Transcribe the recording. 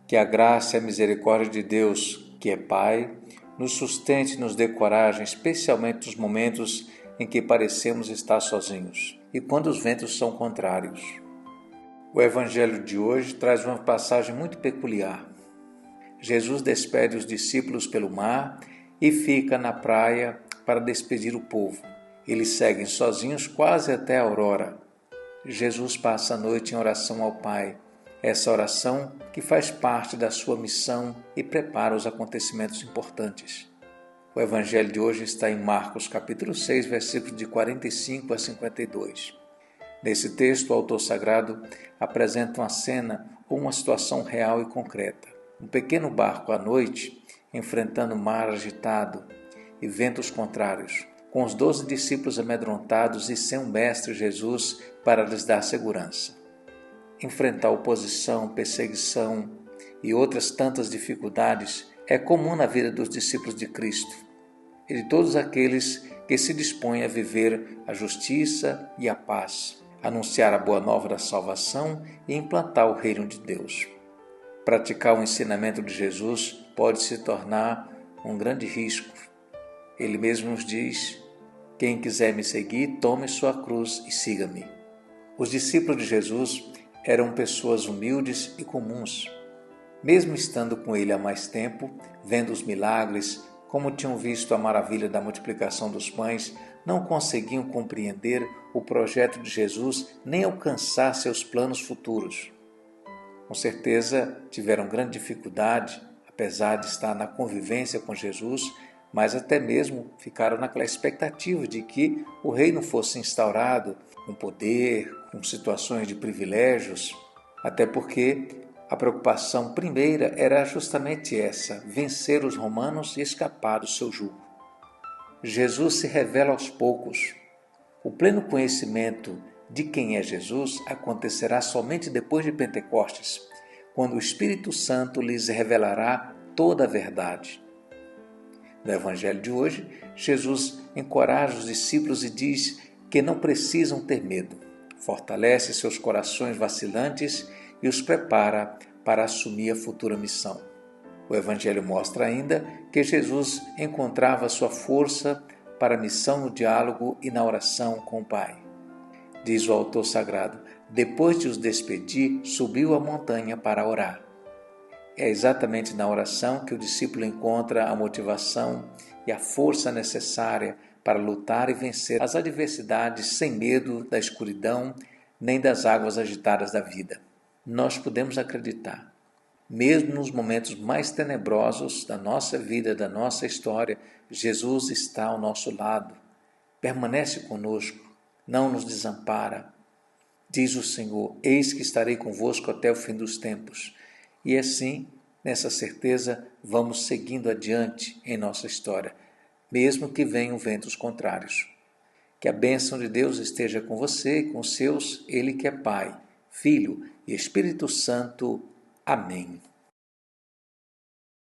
Que a graça e a misericórdia de Deus, que é Pai, nos sustente e nos dê coragem, especialmente nos momentos em que parecemos estar sozinhos e quando os ventos são contrários. O Evangelho de hoje traz uma passagem muito peculiar. Jesus despede os discípulos pelo mar e fica na praia para despedir o povo. Eles seguem sozinhos quase até a aurora. Jesus passa a noite em oração ao Pai. Essa oração que faz parte da sua missão e prepara os acontecimentos importantes. O Evangelho de hoje está em Marcos capítulo 6, versículos de 45 a 52. Nesse texto, o autor sagrado apresenta uma cena ou uma situação real e concreta. Um pequeno barco à noite, enfrentando mar agitado e ventos contrários, com os 12 discípulos amedrontados e sem o Mestre Jesus para lhes dar segurança. Enfrentar oposição, perseguição e outras tantas dificuldades é comum na vida dos discípulos de Cristo e de todos aqueles que se dispõem a viver a justiça e a paz, anunciar a boa nova da salvação e implantar o reino de Deus. Praticar o ensinamento de Jesus pode se tornar um grande risco. Ele mesmo nos diz: quem quiser me seguir, tome sua cruz e siga-me. Os discípulos de Jesus eram pessoas humildes e comuns. Mesmo estando com ele há mais tempo, vendo os milagres, como tinham visto a maravilha da multiplicação dos pães, não conseguiam compreender o projeto de Jesus nem alcançar seus planos futuros. Com certeza tiveram grande dificuldade, apesar de estar na convivência com Jesus, mas até mesmo ficaram naquela expectativa de que o reino fosse instaurado com poder, com situações de privilégios, até porque a preocupação primeira era justamente essa: vencer os romanos e escapar do seu jugo. Jesus se revela aos poucos. O pleno conhecimento de quem é Jesus acontecerá somente depois de Pentecostes, quando o Espírito Santo lhes revelará toda a verdade. No Evangelho de hoje, Jesus encoraja os discípulos e diz que não precisam ter medo. Fortalece seus corações vacilantes e os prepara para assumir a futura missão. O Evangelho mostra ainda que Jesus encontrava sua força para a missão no diálogo e na oração com o Pai. Diz o autor sagrado: depois de os despedir, subiu a montanha para orar. É exatamente na oração que o discípulo encontra a motivação e a força necessária para lutar e vencer as adversidades sem medo da escuridão nem das águas agitadas da vida. Nós podemos acreditar, mesmo nos momentos mais tenebrosos da nossa vida, da nossa história, Jesus está ao nosso lado, permanece conosco, não nos desampara. Diz o Senhor: eis que estarei convosco até o fim dos tempos. E assim, nessa certeza, vamos seguindo adiante em nossa história, mesmo que venham ventos contrários. Que a bênção de Deus esteja com você e com os seus, Ele que é Pai, Filho e Espírito Santo. Amém.